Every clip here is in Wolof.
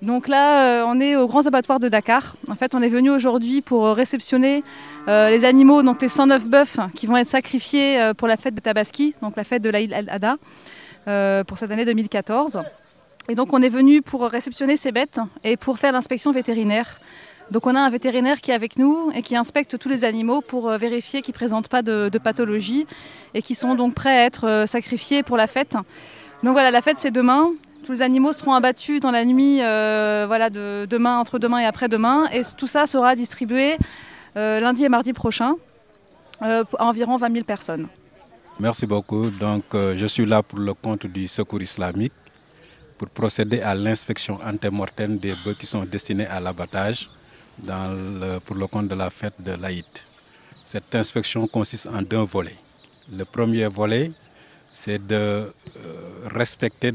Donc là, on est aux grands abattoirs de Dakar. En fait, on est venu aujourd'hui pour réceptionner les animaux, donc les 109 bœufs qui vont être sacrifiés pour la fête de Tabaski, donc la fête de l'Aïd al-Adha, pour cette année 2014. Et donc on est venu pour réceptionner ces bêtes et pour faire l'inspection vétérinaire. Donc on a un vétérinaire qui est avec nous et qui inspecte tous les animaux pour vérifier qu'ils ne présentent pas de pathologie et qui sont donc prêts à être sacrifiés pour la fête. Donc voilà, la fête c'est demain. Tous les animaux seront abattus dans la nuit de demain, entre demain et après-demain. Et tout ça sera distribué lundi et mardi prochain à environ 20 000 personnes. Merci beaucoup. Donc, je suis là pour le compte du Secours islamique pour procéder à l'inspection antemortem des bœufs qui sont destinés à l'abattage pour le compte de la fête de l'Aïd. Cette inspection consiste en 2 volets. Le premier volet, c'est de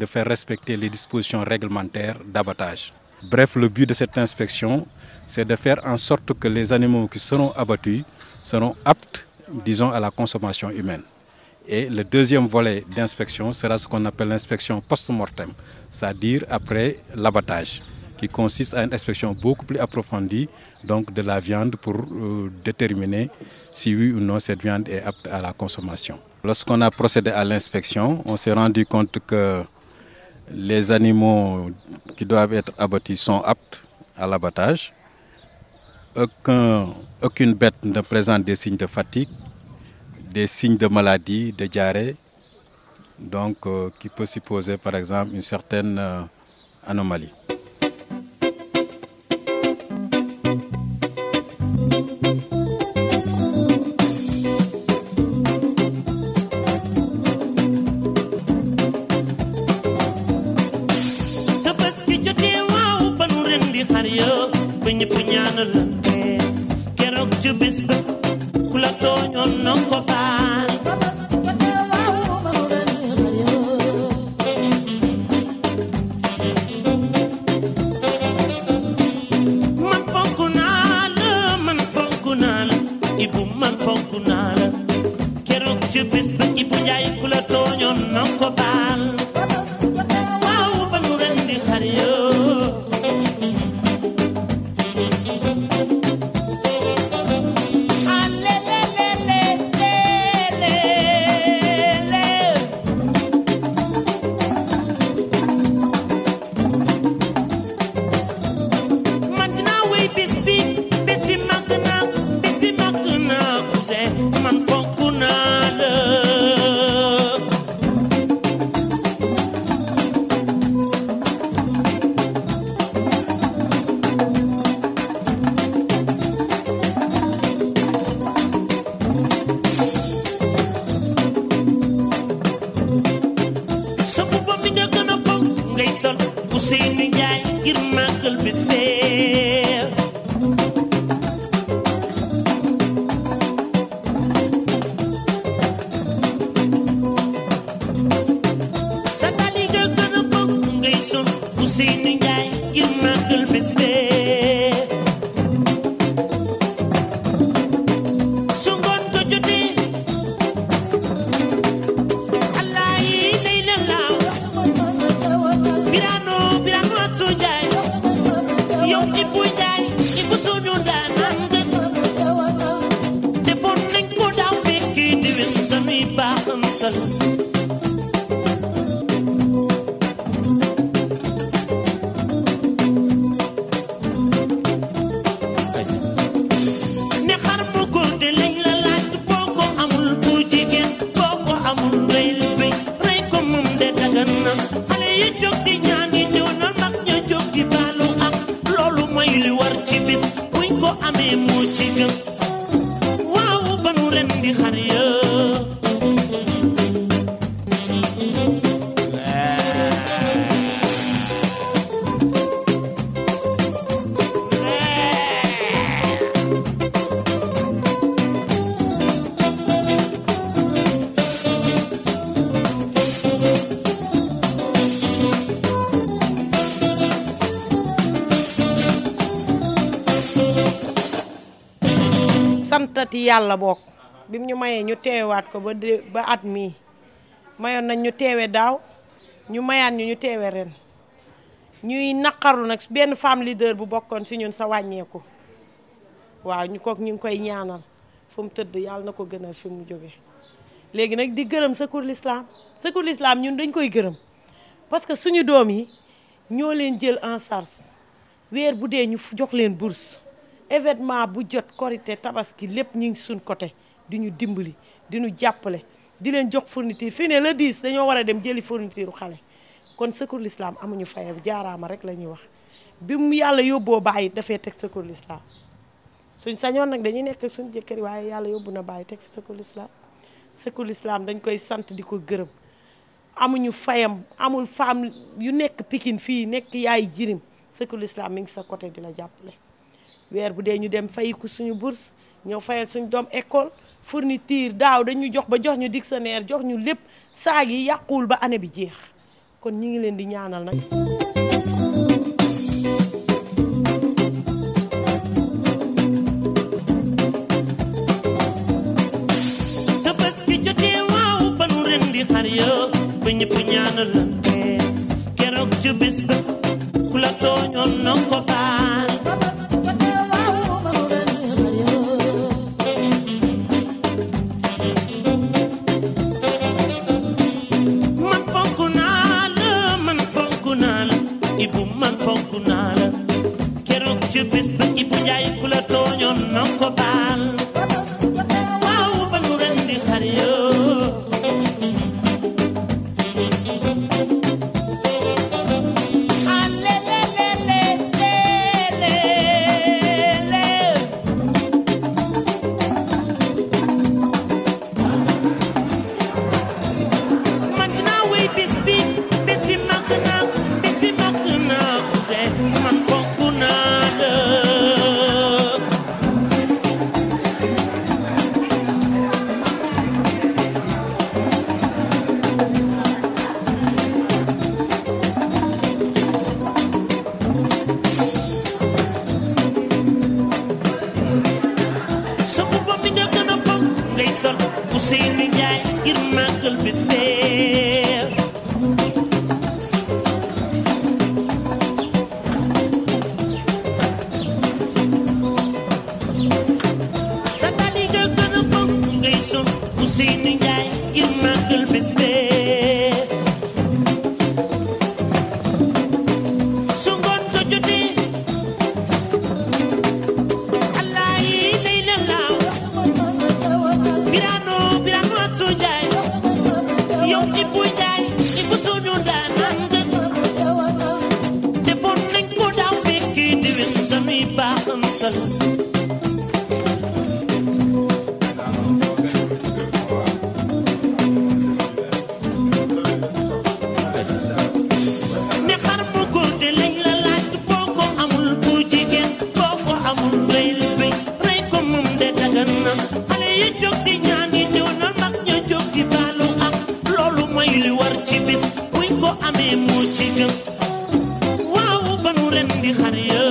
faire respecter les dispositions réglementaires d'abattage. Bref, le but de cette inspection, c'est de faire en sorte que les animaux qui seront abattus seront aptes, disons, à la consommation humaine. Et le deuxième volet d'inspection sera ce qu'on appelle l'inspection post-mortem, c'est-à-dire après l'abattage, qui consiste à une inspection beaucoup plus approfondie donc de la viande pour déterminer si oui ou non cette viande est apte à la consommation. Lorsqu'on a procédé à l'inspection, on s'est rendu compte que les animaux qui doivent être abattus sont aptes à l'abattage. Aucune bête ne présente des signes de fatigue, des signes de maladie, de diarrhée, donc qui peut supposer par exemple une certaine anomalie. santati yàlla bokk bi mu ñu mayee ñu teewaat ko ba at mii mayoon nañ ñu teewe daaw ñu mayaat ñu teewe ren ñuy naqaru nag benn femme leader bu bokkoon si ñun sa wàññeeku waaw ñu ngi koy ñaanal fu mu tëdd yàlla na ko gënal fi mu jóge léegi nag di gërëm Secours l'Islam ñun dañ koy gërëm parce que suñu doom yi ñoo leen jël en charge weer bu dee ñu jox leen bourse événement bu jot korité tabaski lépp ñu ngi suñ côté di ñu dimbali di ñu jàppale di leen jox fourniture fii ne le 10 dañoo war a dem jëli fourniture xale kon Secours l'Islam amuñu fayam jaaraama rek la ñuy wax bi mu yàlla yóbboo bàyyi dafay teg Secours l'Islam suñ sañoon nag dañuy nekk suñ jëkkër yi waaye yàlla yóbbu na bàyyi teg fi Secours l'Islam dañ koy sant di ko gërëm amuñu fayam amul femme yu nekk Pikine fii nekk yaay jirim Secours l'Islam mi ngi sa côté di la jàppale weer bu dee ñu dem fayiku suñu bourse ñëw fayal suñu doom école fourniture daaw dañu jox ba jox ñu dictionnaire jox ñu lépp saag yi yàquwul ba année bi jeex kon ñi ngi leen di ñaanal nag. Tabaski jotee waaw ba nu ren di xar yo ba ñëpp ñaanal la keroog ci bis ba ku la tooñoon na ko baal. Ibu man fonk naa la keroog ci bés ba Ibu Njaay ku la tooñoon na ko baal waaw ba nu ren di xar yoo man dinaa wéy bés bi màgg naa man fonk naa la sa mbubb mi nga gën a fonk ngay sol Ousseynou Ndiaye ngir màggal bés bee Ousseynou Ndiaye ngir màggal bés bee su ngoon ko jotee Allah yi lay la laaw Birano Asu Ndiaye yow Ibu Ndiaye Ibu suñu daanaan defoon nañ ko daaw fekki déwén dañuy baaxantal xale yi jóg di ñaan yi ñëw na mag ña jóg di baalu ak loolu mooy li war ci bis buñ ko amee moo ci gën waaw ba nu ren di xar ya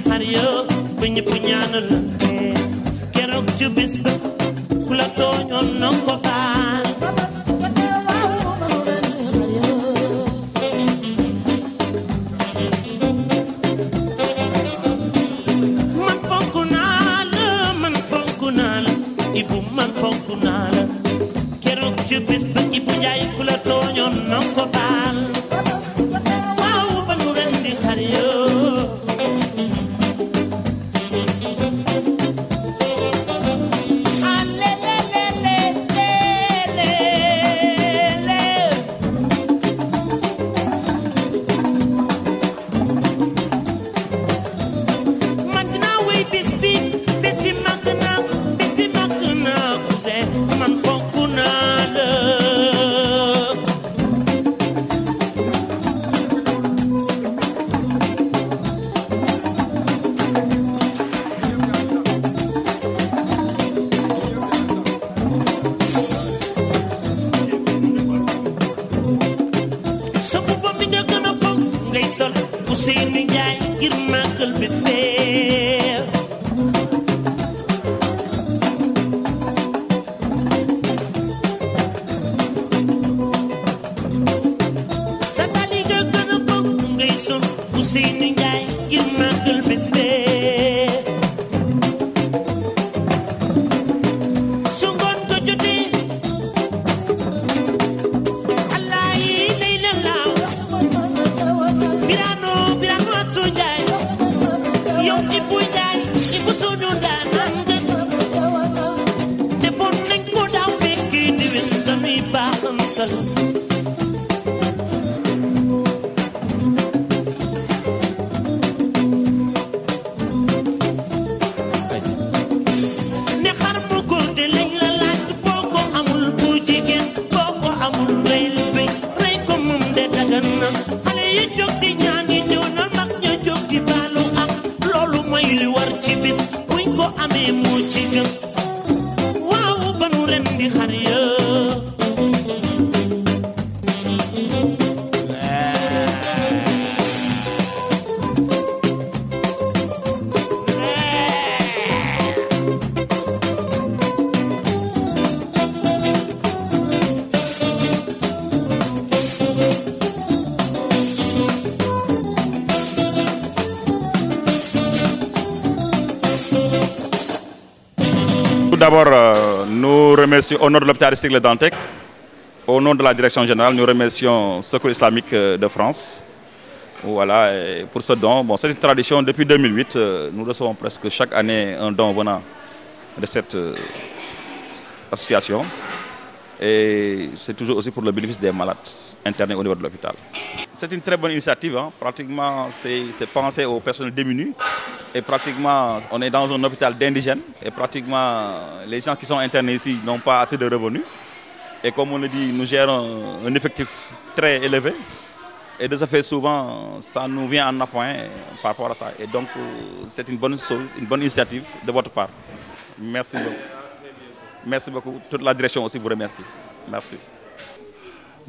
xar yo ba ñëpp ñaanal la keroog ci bis ba ku la tooñoon na ko baal man fonk naa la Ibu man fonk naa la keroog ci bis ba Ibu Njaay ku la tooñoon na ko baal waaw ba nu ren di xar yo bés bi màgg naa màggal ne xar mu góor de lañ la laaj boo ko amul bu jigéen boo ko amul reyl bi rey ko moom de dagan na xale yi jóg di ñaani ñëw na mag ña jóg di baalu ak loolu mooy li war ci bis buñ ko amee moo ci gën waaw ba nu ren di xar ya Tout d'abord, nous remercions, au nom de l'hôpital Aristide Le Dantec, au nom de la direction générale, nous remercions Secours Islamique de France. Voilà, et pour ce don, bon, c'est une tradition depuis 2008. Nous recevons presque chaque année un don venant de cette association. Et c'est toujours aussi pour le bénéfice des malades internés au niveau de l'hôpital. C'est une très bonne initiative, hein. Pratiquement c'est pensé aux personnes démunies. Et pratiquement, on est dans un hôpital d'indigènes. Et pratiquement, les gens qui sont internés ici n'ont pas assez de revenus. Et comme on le dit, nous gérons un effectif très élevé. Et de ce fait, souvent, ça nous vient en appoint par rapport à ça. Et donc, c'est une bonne chose, une bonne initiative de votre part. Merci beaucoup. Merci beaucoup. Toute la direction aussi vous remercie. Merci.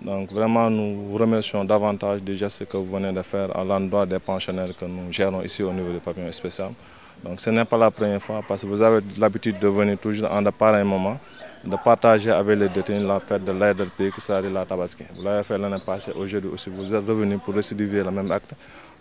Donc vraiment, nous vous remercions davantage du geste que vous venez de faire à l'endroit des pensionnaires que nous gérons ici au niveau du pavillon spécial. Donc ce n'est pas la première fois parce que vous avez l'habitude de venir toujours en de pareils moments, de partager avec les détenus la fête de l'aide du pays qui sera la Tabaski. Vous l'avez fait l'année passée, aujourd'hui aussi vous êtes revenus pour récidiver le même acte.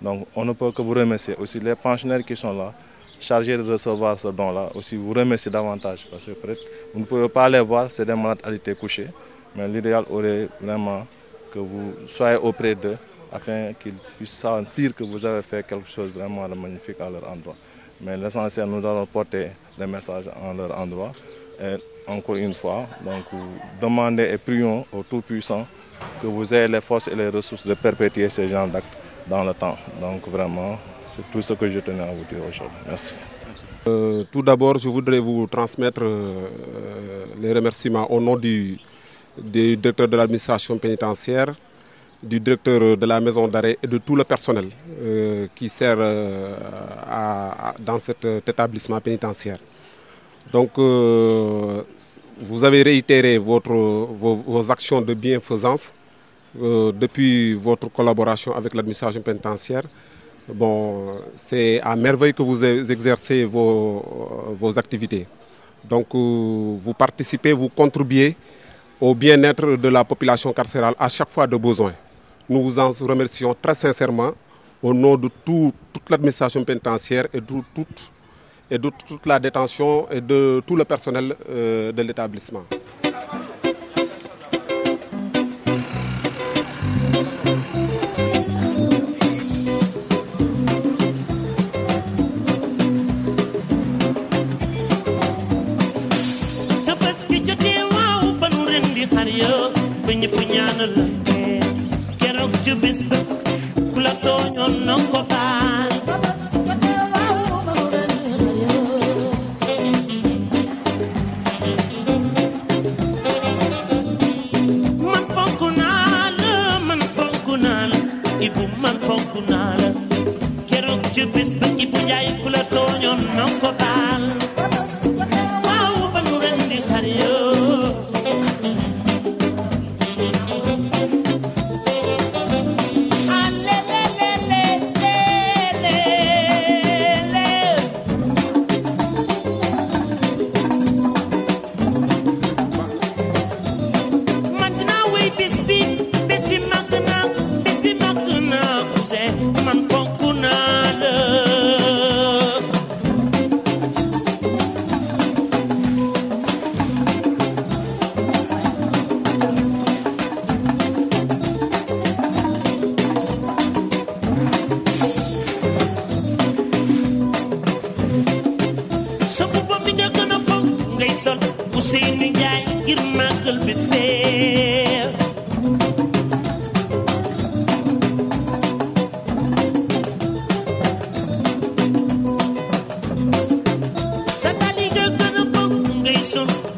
Donc on ne peut que vous remercier. Aussi les pensionnaires qui sont là, chargés de recevoir ce don-là, aussi vous remercier davantage parce que peut-être vous ne pouvez pas les voir, c'est des malades alités couchés. Mais l'idéal aurait vraiment que vous soyez auprès d'eux afin qu'ils puissent sentir que vous avez fait quelque chose vraiment de magnifique à leur endroit. Mais l'essentiel, nous allons porter des messages en leur endroit. Et encore une fois, donc, demandez et prions au Tout-Puissant que vous ayez les forces et les ressources de perpétuer ces genres d'actes dans le temps. Donc vraiment, c'est tout ce que je tenais à vous dire aujourd'hui. Merci. Tout d'abord, je voudrais vous transmettre les remerciements au nom du directeur de l'administration pénitentiaire, du directeur de la maison d'arrêt et de tout le personnel qui sert dans cet établissement pénitentiaire. Donc, vous avez réitéré vos actions de bienfaisance depuis votre collaboration avec l'administration pénitentiaire. Bon, c'est à merveille que vous exercez vos activités. Donc, vous participez, vous contribuez au bien-être de la population carcérale à chaque fois de besoin. Nous vous en remercions très sincèrement au nom de toute l'administration pénitentiaire et de toute la détention et de tout le personnel de l'établissement.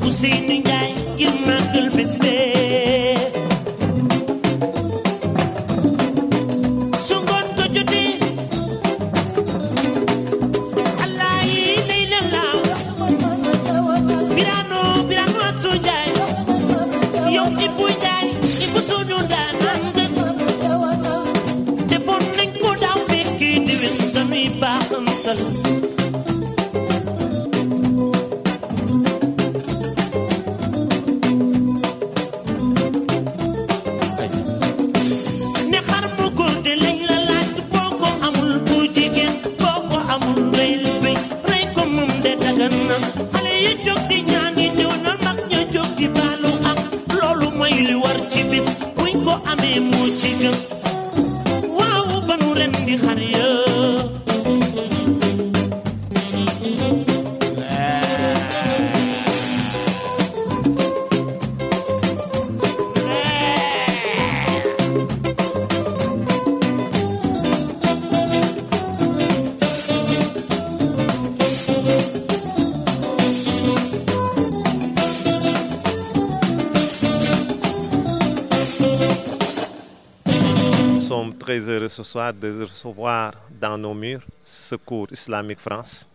Ousseynou Ndiaye ngir màggal bés bee su ngoon ko jotee Allah yi lay la laaw Birano Asu Ndiaye yow Ibou Ndiaye Ibou suñu daanaan defoon nañ ko daaw fekki diwén dañuy baaxantal ne xar mu góor de lañ la laaj boo ko amul bu jigéen boo ko amul reylu béy rey ko moom de dagan na xale yi jóg di ñaani ñëw na mag ña jóg di baalu ak loolu mooy li war ci bis buñ ko amee moo ci gën waaw ba nu ren di xar ya Nous sommes très heureux ce soir de recevoir dans nos murs Secours Islamique France,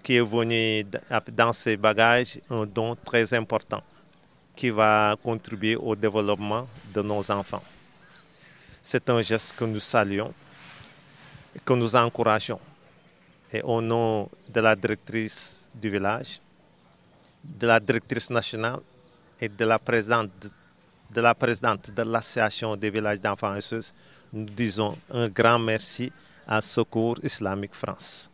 qui est venu dans ses bagages un don très important qui va contribuer au développement de nos enfants. C'est un geste que nous saluons et que nous encourageons. Et au nom de la directrice du village, de la directrice nationale et de la présidente de l'association des villages d'enfants et sœurs, nous disons un grand merci à Secours Islamique France.